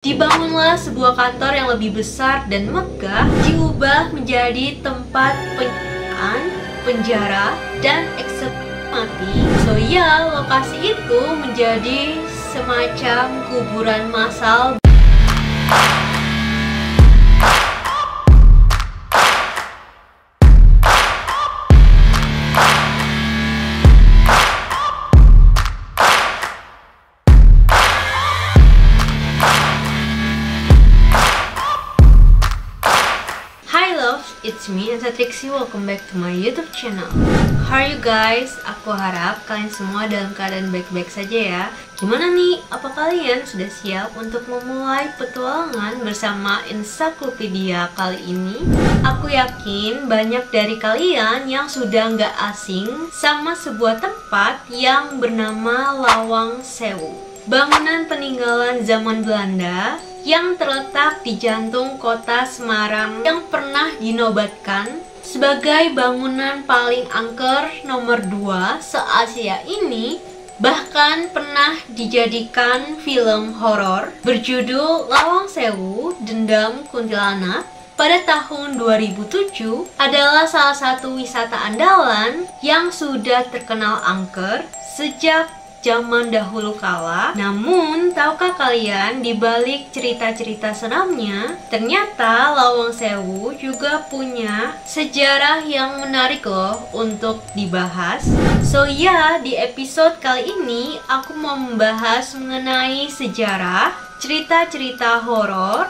Dibangunlah sebuah kantor yang lebih besar dan megah, diubah menjadi tempat penyimpanan, penjara, dan eksekusi mati. So ya, lokasi itu menjadi semacam kuburan massal. It's me, Anta Trixie. Welcome back to my YouTube channel. How are you guys? Aku harap kalian semua dalam keadaan baik-baik saja ya. Gimana nih? Apa kalian sudah siap untuk memulai petualangan bersama ensiklopedia kali ini? Aku yakin banyak dari kalian yang sudah nggak asing sama sebuah tempat yang bernama Lawang Sewu. Bangunan peninggalan zaman Belanda yang terletak di jantung kota Semarang yang pernah dinobatkan sebagai bangunan paling angker nomor 2 se-Asia ini, bahkan pernah dijadikan film horor berjudul Lawang Sewu Dendam Kuntilanak pada tahun 2007 adalah salah satu wisata andalan yang sudah terkenal angker sejak zaman dahulu kala. Namun, tahukah kalian di balik cerita-cerita seramnya, ternyata Lawang Sewu juga punya sejarah yang menarik loh untuk dibahas. So ya, di episode kali ini aku mau membahas mengenai sejarah, cerita-cerita horor,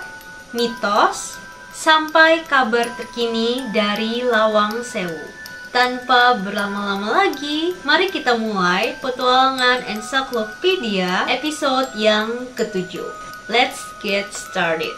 mitos, sampai kabar terkini dari Lawang Sewu. Tanpa berlama-lama lagi, mari kita mulai petualangan ensiklopedia episode yang ke-7. Let's get started.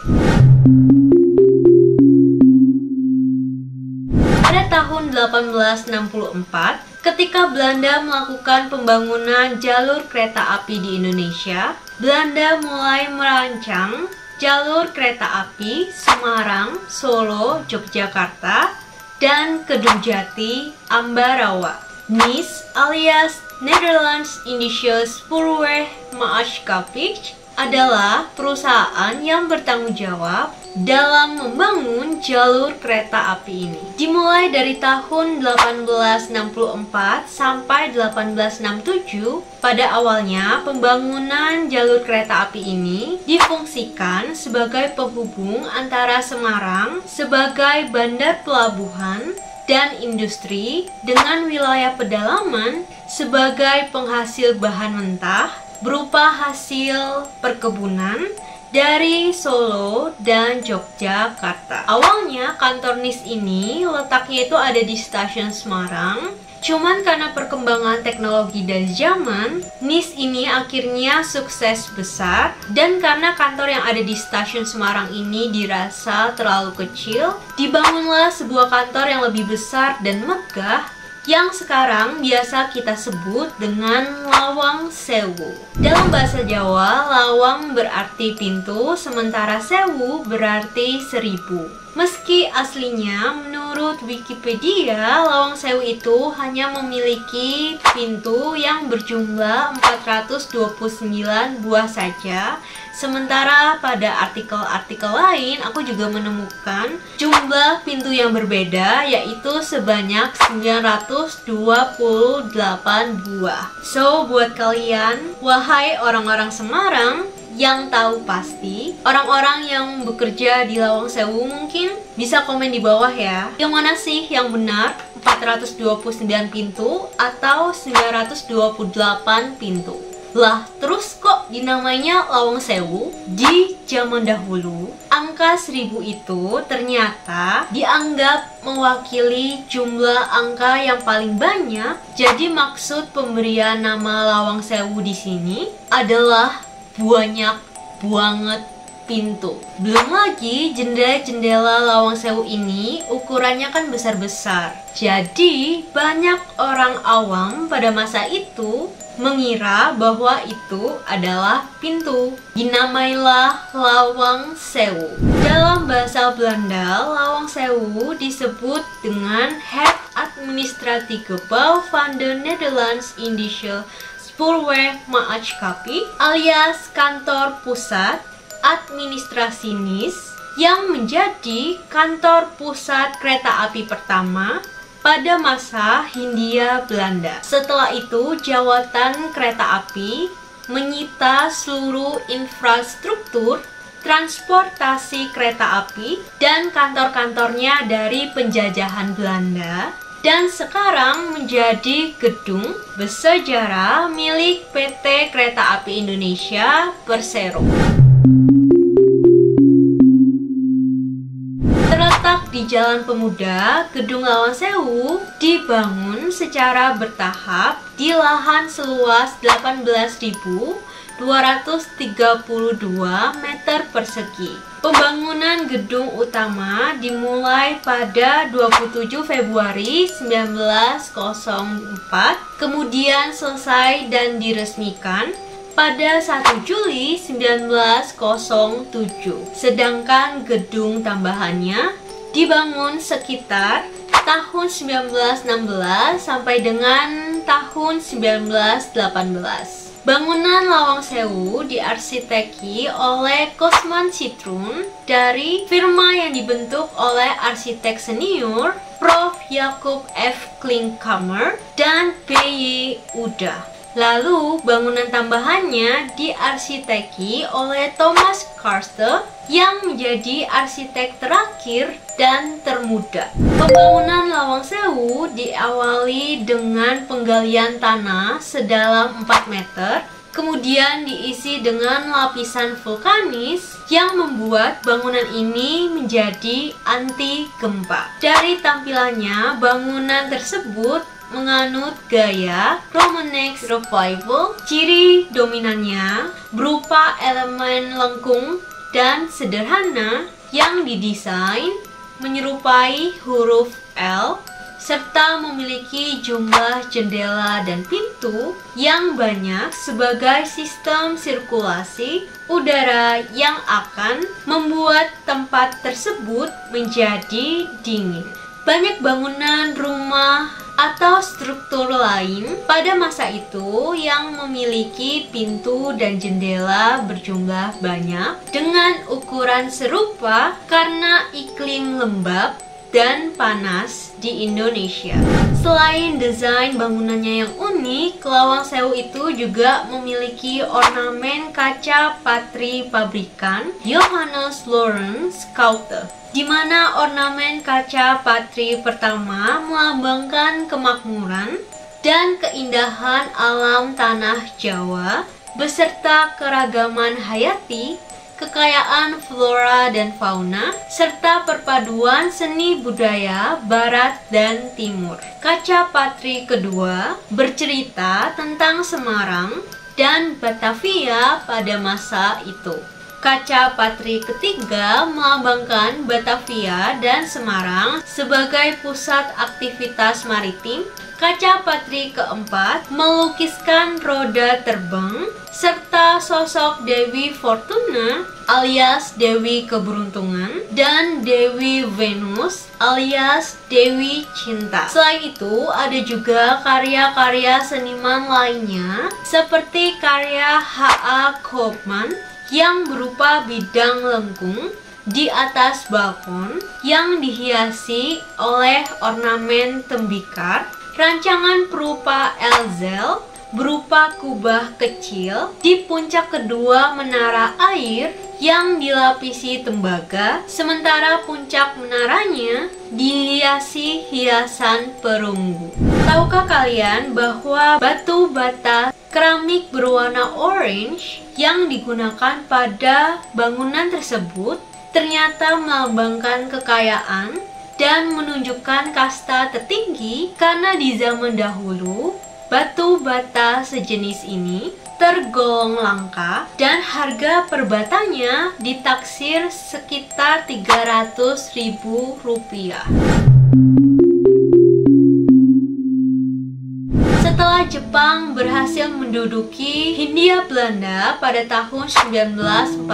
Pada tahun 1864, ketika Belanda melakukan pembangunan jalur kereta api di Indonesia, Belanda mulai merancang jalur kereta api Semarang, Solo, Yogyakarta, dan Kedung-Jati, Ambarawa. NIS alias Netherlands Indische Spoorwegmaatschappij adalah perusahaan yang bertanggung jawab dalam membangun jalur kereta api ini. Dimulai dari tahun 1864 sampai 1867, pada awalnya pembangunan jalur kereta api ini difungsikan sebagai penghubung antara Semarang sebagai bandar pelabuhan dan industri dengan wilayah pedalaman sebagai penghasil bahan mentah berupa hasil perkebunan dari Solo dan Yogyakarta. Awalnya kantor NIS ini letaknya itu ada di stasiun Semarang. Cuman karena perkembangan teknologi dan zaman, NIS ini akhirnya sukses besar. Dan karena kantor yang ada di stasiun Semarang ini dirasa terlalu kecil, dibangunlah sebuah kantor yang lebih besar dan megah yang sekarang biasa kita sebut dengan Lawang Sewu. Dalam bahasa Jawa, lawang berarti pintu, sementara sewu berarti 1000. Meski aslinya menurut Wikipedia, Lawang Sewu itu hanya memiliki pintu yang berjumlah 429 buah saja. Sementara pada artikel-artikel lain, aku juga menemukan jumlah pintu yang berbeda, yaitu sebanyak 928 buah. So, buat kalian, wahai orang-orang Semarang yang tahu pasti, orang-orang yang bekerja di Lawang Sewu mungkin bisa komen di bawah ya. Yang mana sih yang benar? 429 pintu atau 928 pintu? Lah, terus kok dinamainya Lawang Sewu? Di zaman dahulu, angka 1000 itu ternyata dianggap mewakili jumlah angka yang paling banyak. Jadi maksud pemberian nama Lawang Sewu di sini adalah banyak banget pintu. Belum lagi jendela-jendela Lawang Sewu ini ukurannya kan besar-besar. Jadi banyak orang awam pada masa itu mengira bahwa itu adalah pintu. Dinamailah Lawang Sewu. Dalam bahasa Belanda, Lawang Sewu disebut dengan Het Administratiegebouw van de Nederlands Indische Spoorwegmaatschappij alias kantor pusat administrasi Nice yang menjadi kantor pusat kereta api pertama pada masa Hindia Belanda. Setelah itu, jawatan kereta api menyita seluruh infrastruktur transportasi kereta api dan kantor-kantornya dari penjajahan Belanda, dan sekarang menjadi gedung bersejarah milik PT Kereta Api Indonesia Persero. Terletak di Jalan Pemuda, Gedung Lawang Sewu dibangun secara bertahap di lahan seluas 18.232 meter persegi. Pembangunan gedung utama dimulai pada 27 Februari 1904, kemudian selesai dan diresmikan pada 1 Juli 1907. Sedangkan gedung tambahannya dibangun sekitar tahun 1916 sampai dengan tahun 1918. Bangunan Lawang Sewu diarsiteki oleh Kosman Sitrun dari firma yang dibentuk oleh arsitek senior Prof. Yakub F. Klinkhammer dan P.Y. Uda. Lalu bangunan tambahannya diarsiteki oleh Thomas Karste yang menjadi arsitek terakhir dan termuda. Pembangunan Lawang Sewu diawali dengan penggalian tanah sedalam 4 meter, kemudian diisi dengan lapisan vulkanis yang membuat bangunan ini menjadi anti gempa. Dari tampilannya, bangunan tersebut menganut gaya Romanesque Revival. Ciri dominannya berupa elemen lengkung dan sederhana yang didesain menyerupai huruf L, serta memiliki jumlah jendela dan pintu yang banyak sebagai sistem sirkulasi udara yang akan membuat tempat tersebut menjadi dingin. Banyak bangunan rumah atau struktur lain pada masa itu yang memiliki pintu dan jendela berjumlah banyak dengan ukuran serupa karena iklim lembab dan panas di Indonesia. Selain desain bangunannya yang unik, Lawang Sewu itu juga memiliki ornamen kaca patri pabrikan Johannes Lorenz Schoute, di mana ornamen kaca patri pertama melambangkan kemakmuran dan keindahan alam tanah Jawa beserta keragaman hayati, kekayaan flora dan fauna, serta perpaduan seni budaya barat dan timur. Kaca patri kedua bercerita tentang Semarang dan Batavia pada masa itu. Kaca patri ketiga melambangkan Batavia dan Semarang sebagai pusat aktivitas maritim. Kaca patri keempat melukiskan roda terbang serta sosok Dewi Fortuna alias Dewi Keberuntungan dan Dewi Venus alias Dewi Cinta. Selain itu, ada juga karya-karya seniman lainnya seperti karya H.A. Koopman yang berupa bidang lengkung di atas balkon yang dihiasi oleh ornamen tembikar, rancangan perupa elzel berupa kubah kecil di puncak kedua menara air yang dilapisi tembaga, sementara puncak menaranya dihiasi hiasan perunggu. Tahukah kalian bahwa batu bata keramik berwarna orange yang digunakan pada bangunan tersebut ternyata melambangkan kekayaan dan menunjukkan kasta tertinggi, karena di zaman dahulu batu bata sejenis ini tergolong langka dan harga per batanya ditaksir sekitar Rp300.000. Setelah Jepang berhasil menduduki Hindia Belanda pada tahun 1942,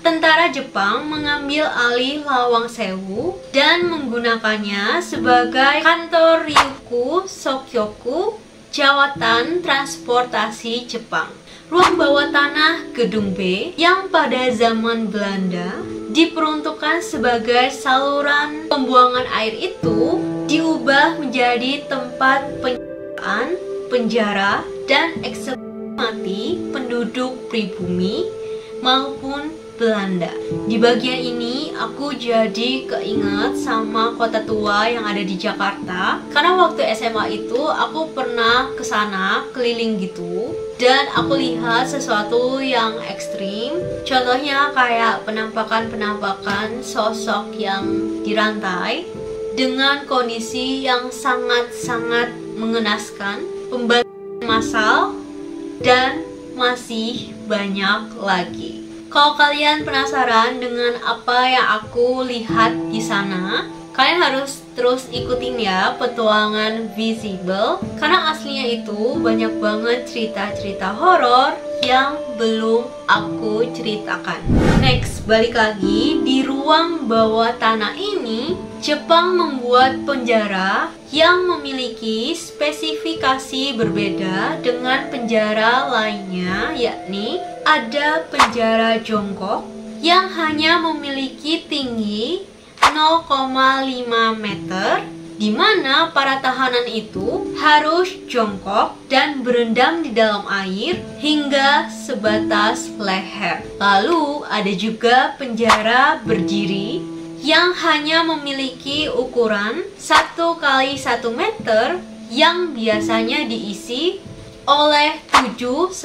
tentara Jepang mengambil alih Lawang Sewu dan menggunakannya sebagai kantor Ryuku Sokyoku, jawatan transportasi Jepang. ruang bawah tanah Gedung B yang pada zaman Belanda diperuntukkan sebagai saluran pembuangan air itu diubah menjadi tempat penyiksaan, penjara, dan eksekusi mati penduduk pribumi maupun Belanda. Di bagian ini aku jadi keinget sama kota tua yang ada di Jakarta, karena waktu SMA itu aku pernah ke sana keliling gitu, dan aku lihat sesuatu yang ekstrim. Contohnya kayak penampakan sosok yang dirantai dengan kondisi yang sangat-sangat mengenaskan, pembantaian massal, dan masih banyak lagi. Kalau kalian penasaran dengan apa yang aku lihat di sana, kalian harus terus ikutin ya petualangan Visible, karena aslinya itu banyak banget cerita-cerita horor yang belum aku ceritakan. Next, balik lagi di ruang bawah tanah ini, Jepang membuat penjara yang memiliki spesifikasi berbeda dengan penjara lainnya, yakni ada penjara jongkok yang hanya memiliki tinggi 0,5 meter, di mana para tahanan itu harus jongkok dan berendam di dalam air hingga sebatas leher. Lalu ada juga penjara berdiri yang hanya memiliki ukuran 1 kali 1 meter yang biasanya diisi oleh 7-8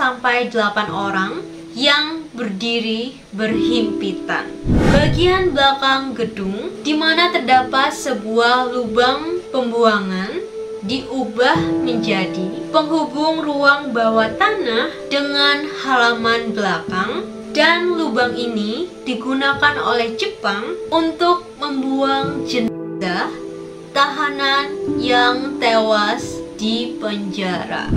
orang yang berdiri berhimpitan. Bagian belakang gedung di mana terdapat sebuah lubang pembuangan diubah menjadi penghubung ruang bawah tanah dengan halaman belakang, dan lubang ini digunakan oleh Jepang untuk membuang jenazah tahanan yang tewas di penjara.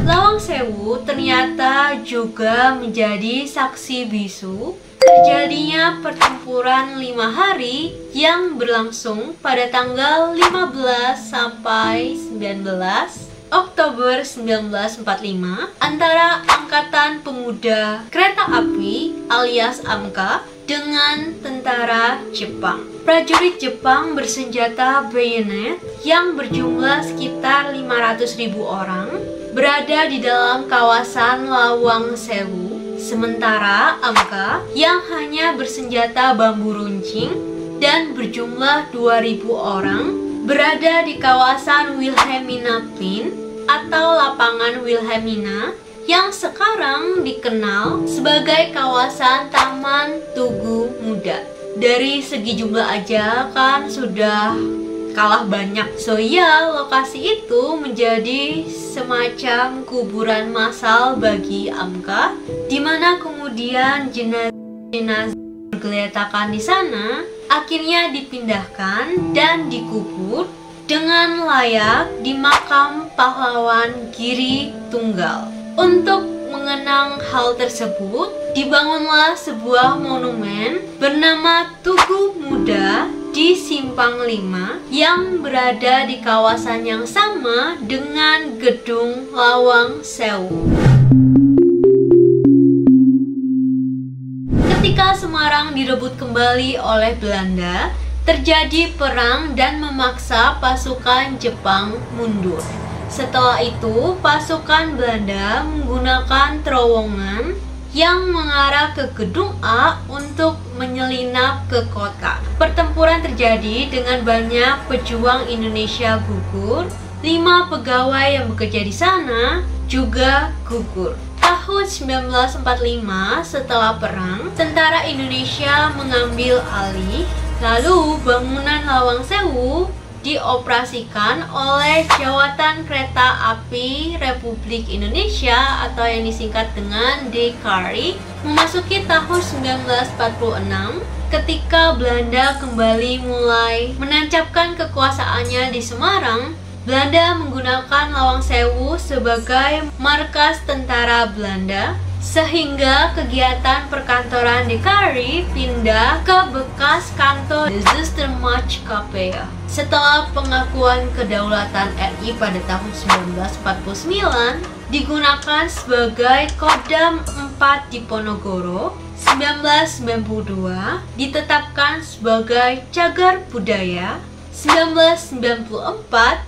Lawang Sewu ternyata juga menjadi saksi bisu terjadinya pertempuran 5 hari yang berlangsung pada tanggal 15 sampai 19 Oktober 1945 antara Angkatan Pemuda Kereta Api alias AMKA dengan tentara Jepang. Prajurit Jepang bersenjata bayonet yang berjumlah sekitar 500.000 orang berada di dalam kawasan Lawang Sewu, sementara AMKA yang hanya bersenjata bambu runcing dan berjumlah 2.000 orang berada di kawasan Wilhelmina Plain atau lapangan Wilhelmina yang sekarang dikenal sebagai kawasan Taman Tugu Muda. Dari segi jumlah aja kan sudah kalah banyak. So ya, lokasi itu menjadi semacam kuburan massal bagi AMKA, di mana kemudian jenazah bergeletakan di sana akhirnya dipindahkan dan dikubur dengan layak di makam pahlawan Giri Tunggal. Untuk mengenang hal tersebut, dibangunlah sebuah monumen bernama Tugu Muda di Simpang 5 yang berada di kawasan yang sama dengan Gedung Lawang Sewu. Ketika Semarang direbut kembali oleh Belanda, terjadi perang dan memaksa pasukan Jepang mundur. Setelah itu, pasukan Belanda menggunakan terowongan yang mengarah ke Gedung A untuk menyelinap ke kota. Pertempuran terjadi dengan banyak pejuang Indonesia gugur, 5 pegawai yang bekerja di sana juga gugur. Tahun 1945, setelah perang, tentara Indonesia mengambil alih, lalu bangunan Lawang Sewu dioperasikan oleh Jawatan Kereta Api Republik Indonesia atau yang disingkat dengan DKRI. Memasuki tahun 1946, ketika Belanda kembali mulai menancapkan kekuasaannya di Semarang, Belanda menggunakan Lawang Sewu sebagai markas tentara Belanda, sehingga kegiatan perkantoran DKRI pindah ke bekas kantor Zustermaatschappij. Setelah pengakuan kedaulatan RI pada tahun 1949, digunakan sebagai Kodam 4 Diponegoro. 1992 ditetapkan sebagai cagar budaya. 1994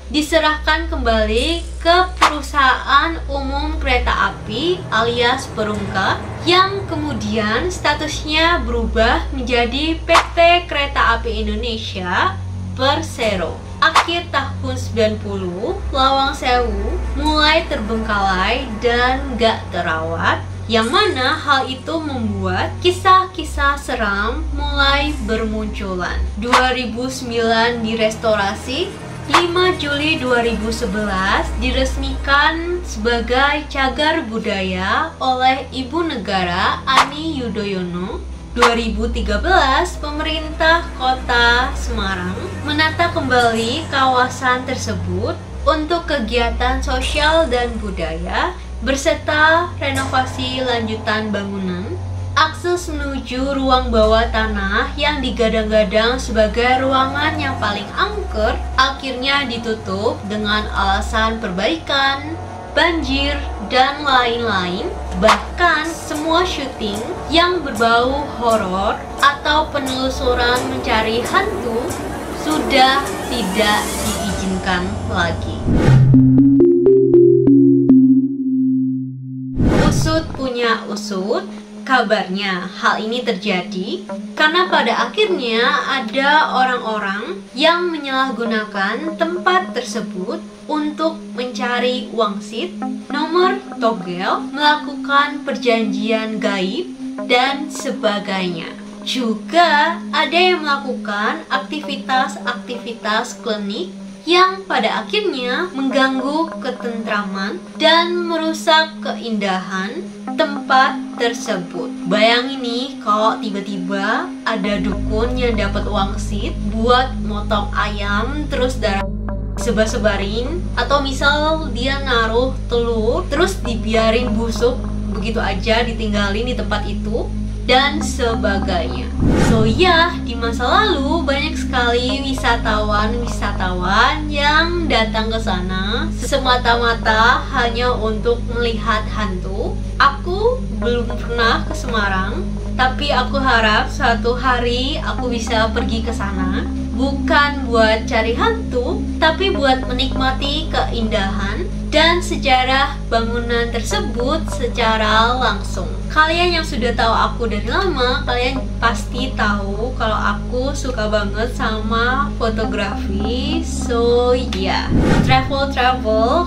diserahkan kembali ke Perusahaan Umum Kereta Api alias Perumka, yang kemudian statusnya berubah menjadi PT Kereta Api Indonesia Persero. Akhir tahun 90, Lawang Sewu mulai terbengkalai dan gak terawat, yang mana hal itu membuat kisah-kisah seram mulai bermunculan. 2009 direstorasi, 5 Juli 2011 diresmikan sebagai cagar budaya oleh Ibu Negara Ani Yudhoyono. 2013 pemerintah Kota Semarang menata kembali kawasan tersebut untuk kegiatan sosial dan budaya berserta renovasi lanjutan bangunan. Akses menuju ruang bawah tanah yang digadang-gadang sebagai ruangan yang paling angker akhirnya ditutup dengan alasan perbaikan, banjir, dan lain-lain. Bahkan semua syuting yang berbau horor atau penelusuran mencari hantu sudah tidak diizinkan lagi. Usut punya usut, kabarnya hal ini terjadi karena pada akhirnya ada orang-orang yang menyalahgunakan tempat tersebut untuk mencari wangsit, nomor togel, melakukan perjanjian gaib, dan sebagainya. Juga ada yang melakukan aktivitas-aktivitas klinik yang pada akhirnya mengganggu ketentraman dan merusak keindahan tempat tersebut. Bayangin nih kalau tiba-tiba ada dukun yang dapat wangsit buat motong ayam terus darah sebar-sebarin, atau misal dia naruh telur terus dibiarin busuk begitu aja, ditinggalin di tempat itu, dan sebagainya. So ya, di masa lalu banyak sekali wisatawan yang datang ke sana semata-mata hanya untuk melihat hantu. Aku belum pernah ke Semarang, tapi aku harap suatu hari aku bisa pergi ke sana, bukan buat cari hantu, tapi buat menikmati keindahan dan sejarah bangunan tersebut secara langsung. Kalian yang sudah tahu aku dari lama, kalian pasti tahu kalau aku suka banget sama fotografi. So ya, travel,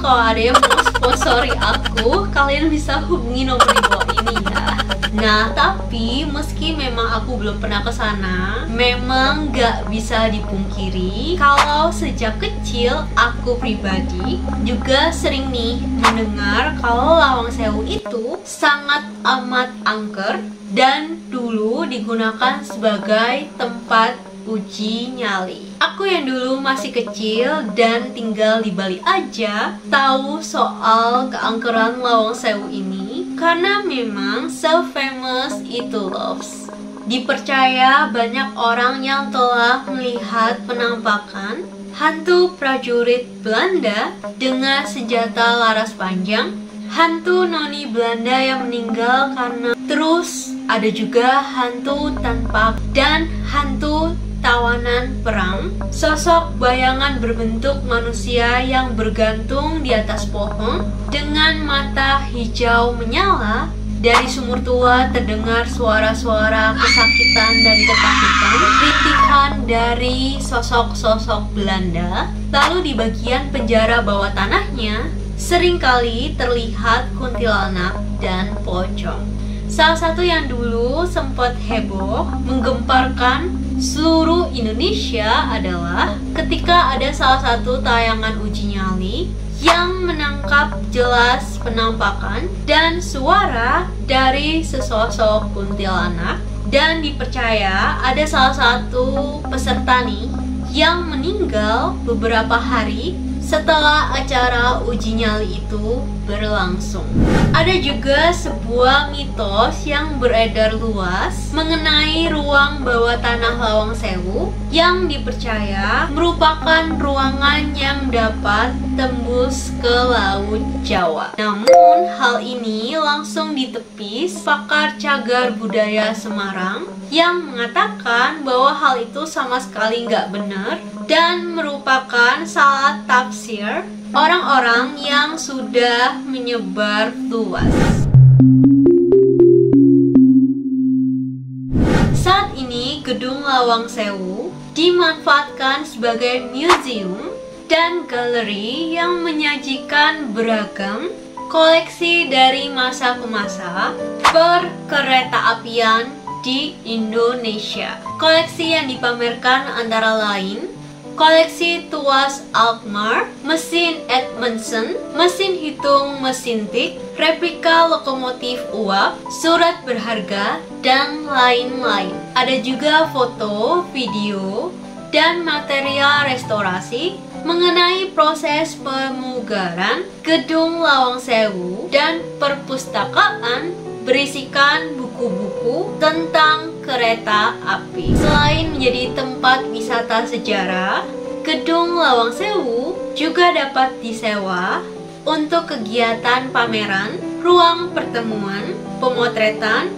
kalau ada yang mau sponsori aku, kalian bisa hubungi nomor di bawah ini ya. Nah, tapi meski memang aku belum pernah ke sana, memang gak bisa dipungkiri kalau sejak kecil aku pribadi juga sering nih mendengar kalau Lawang Sewu itu sangat amat angker dan dulu digunakan sebagai tempat uji nyali. Aku yang dulu masih kecil dan tinggal di Bali aja tahu soal keangkeran Lawang Sewu ini karena memang so famous itu loves. Dipercaya banyak orang yang telah melihat penampakan hantu prajurit Belanda dengan senjata laras panjang, hantu noni Belanda yang meninggal karena terus ada juga hantu tanpa dan hantu tawanan perang, sosok bayangan berbentuk manusia yang bergantung di atas pohon dengan mata hijau menyala. Dari sumur tua terdengar suara-suara kesakitan dan ketakutan, rintihan dari sosok-sosok Belanda. Lalu di bagian penjara bawah tanahnya seringkali terlihat kuntilanak dan pocong. Salah satu yang dulu sempat heboh menggemparkan seluruh Indonesia adalah ketika ada salah satu tayangan uji nyali yang menangkap jelas penampakan dan suara dari sesosok kuntilanak, dan dipercaya ada salah satu peserta nih yang meninggal beberapa hari setelah acara uji nyali itu berlangsung. Ada juga sebuah mitos yang beredar luas mengenai ruang bawah tanah Lawang Sewu yang dipercaya merupakan ruangan yang dapat tembus ke Laut Jawa. Namun hal ini langsung ditepis pakar cagar budaya Semarang yang mengatakan bahwa hal itu sama sekali nggak benar dan merupakan salah tafsir orang-orang yang sudah menyebar luas. Saat ini Gedung Lawang Sewu dimanfaatkan sebagai museum dan galeri yang menyajikan beragam koleksi dari masa ke masa perkereta-apian di Indonesia. Koleksi yang dipamerkan antara lain koleksi tuas Alkmaar, mesin Edmondson, mesin hitung mesin tik, replika lokomotif uap, surat berharga, dan lain-lain. Ada juga foto, video, dan material restorasi mengenai proses pemugaran Gedung Lawang Sewu dan perpustakaan berisikan buku-buku tentang kereta api. Selain menjadi tempat wisata sejarah, Gedung Lawang Sewu juga dapat disewa untuk kegiatan pameran, ruang pertemuan, pemotretan,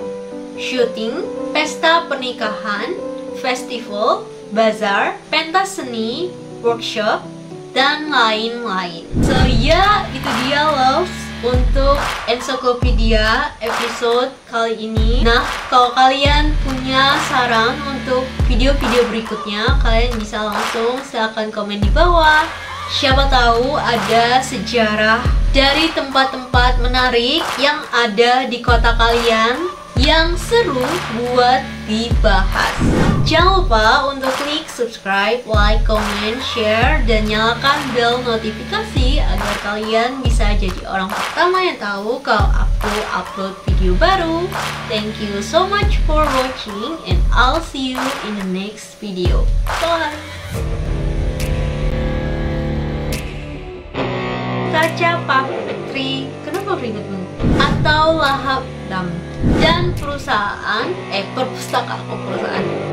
syuting, pesta pernikahan, festival, bazar, pentas seni, workshop, dan lain-lain. So ya, itu dia loves untuk ensiklopedia episode kali ini. Nah, kalau kalian punya saran untuk video-video berikutnya, kalian bisa langsung silahkan komen di bawah. Siapa tahu ada sejarah dari tempat-tempat menarik yang ada di kota kalian yang seru buat dibahas. Jangan lupa untuk klik subscribe, like, comment, share, dan nyalakan bel notifikasi agar kalian bisa jadi orang pertama yang tahu kalau aku upload video baru. Thank you so much for watching and I'll see you in the next video. Bye! Kaca Patri, kenapa ribet banget? Atau Lahap Dam dan perusahaan, perpustakaan